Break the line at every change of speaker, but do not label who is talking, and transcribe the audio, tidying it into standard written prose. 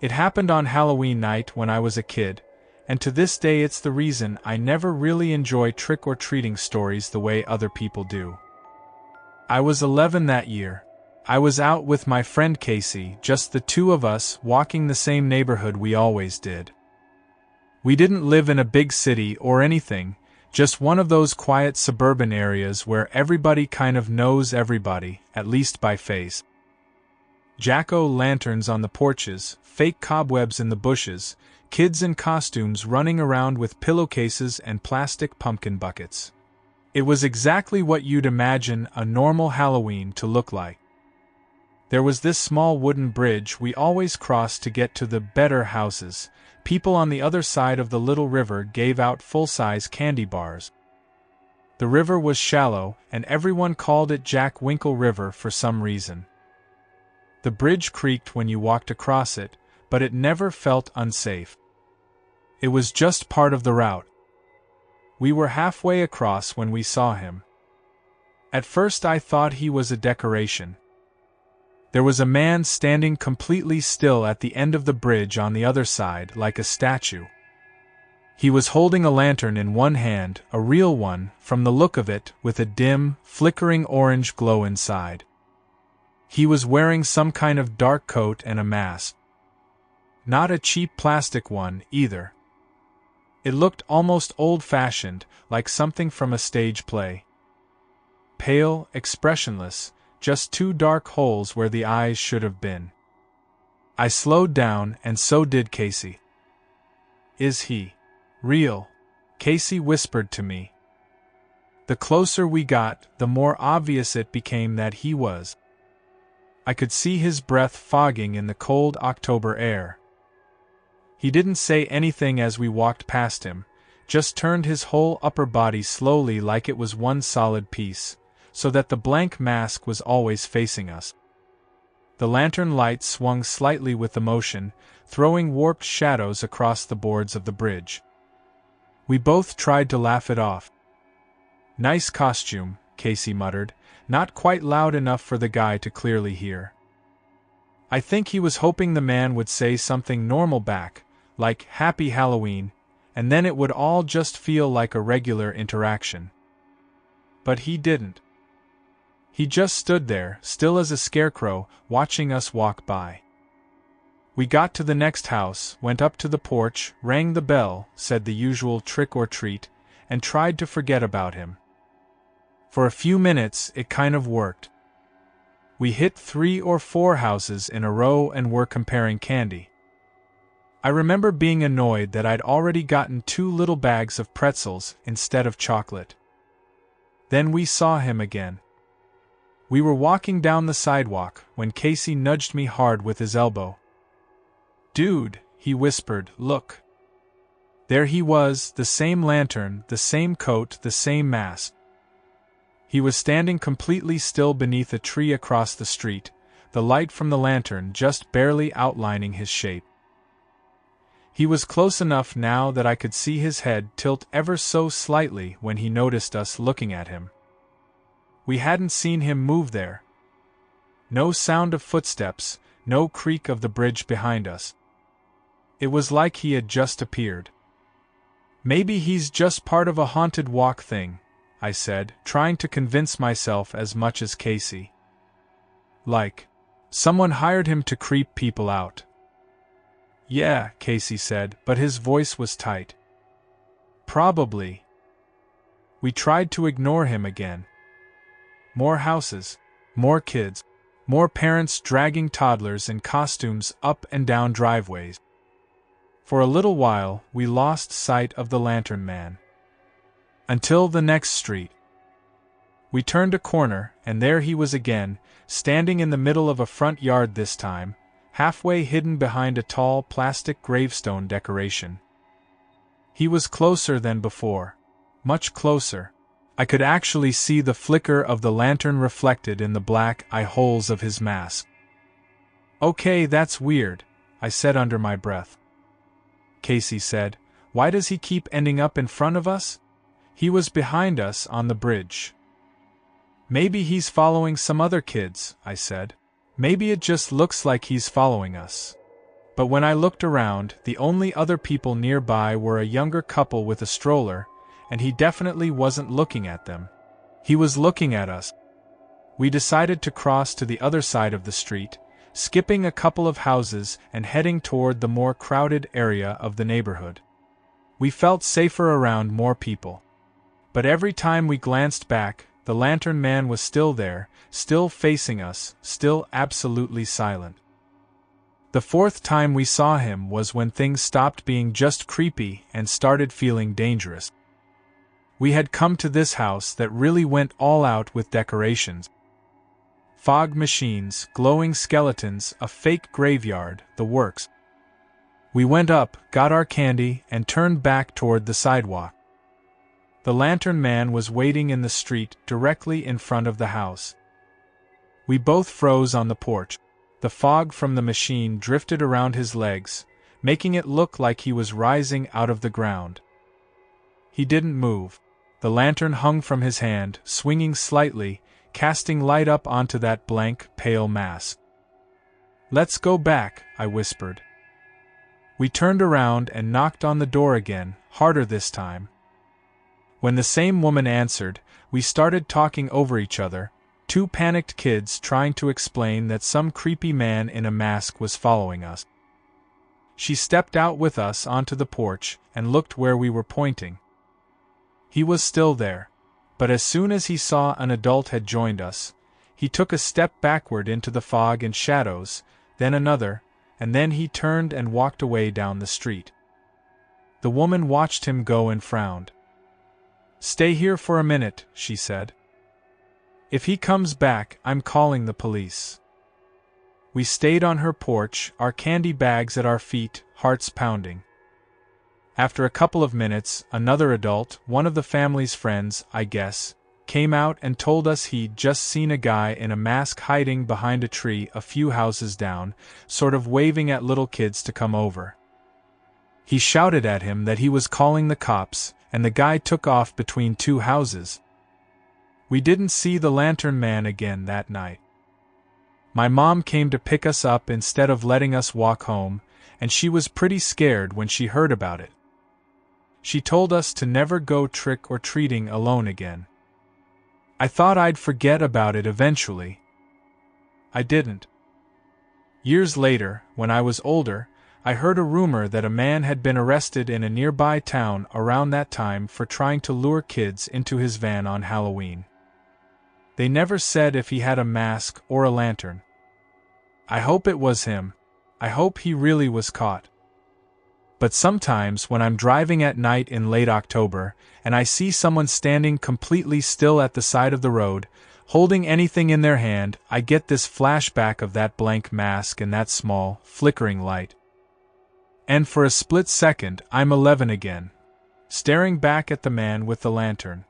It happened on Halloween night when I was a kid, and to this day it's the reason I never really enjoy trick-or-treating stories the way other people do. I was 11 that year. I was out with my friend Casey, just the two of us walking the same neighborhood we always did. We didn't live in a big city or anything, just one of those quiet suburban areas where everybody kind of knows everybody, at least by face. Jack-o'-lanterns on the porches, fake cobwebs in the bushes, kids in costumes running around with pillowcases and plastic pumpkin buckets. It was exactly what you'd imagine a normal Halloween to look like. There was this small wooden bridge we always crossed to get to the better houses. People on the other side of the little river gave out full-size candy bars. The river was shallow, and everyone called it Jack Winkle River for some reason. The bridge creaked when you walked across it, but it never felt unsafe. It was just part of the route. We were halfway across when we saw him. At first I thought he was a decoration. There was a man standing completely still at the end of the bridge on the other side, like a statue. He was holding a lantern in one hand, a real one, from the look of it, with a dim, flickering orange glow inside. He was wearing some kind of dark coat and a mask. Not a cheap plastic one, either. It looked almost old-fashioned, like something from a stage play. Pale, expressionless, just two dark holes where the eyes should have been. I slowed down, and so did Casey. "Is he real?" Casey whispered to me. The closer we got, the more obvious it became that he was. I could see his breath fogging in the cold October air. He didn't say anything as we walked past him, just turned his whole upper body slowly like it was one solid piece, so that the blank mask was always facing us. The lantern light swung slightly with the motion, throwing warped shadows across the boards of the bridge. We both tried to laugh it off. "Nice costume," Casey muttered, not quite loud enough for the guy to clearly hear. I think he was hoping the man would say something normal back, like "Happy Halloween," and then it would all just feel like a regular interaction. But he didn't. He just stood there, still as a scarecrow, watching us walk by. We got to the next house, went up to the porch, rang the bell, said the usual trick or treat, and tried to forget about him. For a few minutes, it kind of worked. We hit 3 or 4 houses in a row and were comparing candy. I remember being annoyed that I'd already gotten 2 little bags of pretzels instead of chocolate. Then we saw him again. We were walking down the sidewalk when Casey nudged me hard with his elbow. "Dude," he whispered, "look." There he was, the same lantern, the same coat, the same mask. He was standing completely still beneath a tree across the street, the light from the lantern just barely outlining his shape. He was close enough now that I could see his head tilt ever so slightly when he noticed us looking at him. We hadn't seen him move there. No sound of footsteps, no creak of the bridge behind us. It was like he had just appeared. "Maybe he's just part of a haunted walk thing," I said, trying to convince myself as much as Casey. "Like, someone hired him to creep people out." "Yeah," Casey said, but his voice was tight. "Probably." We tried to ignore him again. More houses, more kids, more parents dragging toddlers in costumes up and down driveways. For a little while, we lost sight of the lantern man. Until the next street. We turned a corner, and there he was again, standing in the middle of a front yard this time, halfway hidden behind a tall plastic gravestone decoration. He was closer than before. Much closer. I could actually see the flicker of the lantern reflected in the black eye holes of his mask. "Okay, that's weird," I said under my breath. Casey said, "Why does he keep ending up in front of us? He was behind us on the bridge." "Maybe he's following some other kids," I said. "Maybe it just looks like he's following us." But when I looked around, the only other people nearby were a younger couple with a stroller, and he definitely wasn't looking at them. He was looking at us. We decided to cross to the other side of the street, skipping a couple of houses and heading toward the more crowded area of the neighborhood. We felt safer around more people. But every time we glanced back, the lantern man was still there, still facing us, still absolutely silent. The fourth time we saw him was when things stopped being just creepy and started feeling dangerous. We had come to this house that really went all out with decorations. Fog machines, glowing skeletons, a fake graveyard, the works. We went up, got our candy, and turned back toward the sidewalk. The lantern man was waiting in the street directly in front of the house. We both froze on the porch. The fog from the machine drifted around his legs, making it look like he was rising out of the ground. He didn't move. The lantern hung from his hand, swinging slightly, casting light up onto that blank, pale mask. "Let's go back," I whispered. We turned around and knocked on the door again, harder this time. When the same woman answered, we started talking over each other, two panicked kids trying to explain that some creepy man in a mask was following us. She stepped out with us onto the porch and looked where we were pointing. He was still there, but as soon as he saw an adult had joined us, he took a step backward into the fog and shadows, then another, and then he turned and walked away down the street. The woman watched him go and frowned. "Stay here for a minute," she said. "If he comes back, I'm calling the police." We stayed on her porch, our candy bags at our feet, hearts pounding. After a couple of minutes, another adult, one of the family's friends, I guess, came out and told us he'd just seen a guy in a mask hiding behind a tree a few houses down, sort of waving at little kids to come over. He shouted at him that he was calling the cops, and the guy took off between two houses. We didn't see the lantern man again that night. My mom came to pick us up instead of letting us walk home, and she was pretty scared when she heard about it. She told us to never go trick-or-treating alone again. I thought I'd forget about it eventually. I didn't. Years later, when I was older, I heard a rumor that a man had been arrested in a nearby town around that time for trying to lure kids into his van on Halloween. They never said if he had a mask or a lantern. I hope it was him. I hope he really was caught. But sometimes when I'm driving at night in late October, and I see someone standing completely still at the side of the road, holding anything in their hand, I get this flashback of that blank mask and that small, flickering light. And for a split second, I'm 11 again, staring back at the man with the lantern.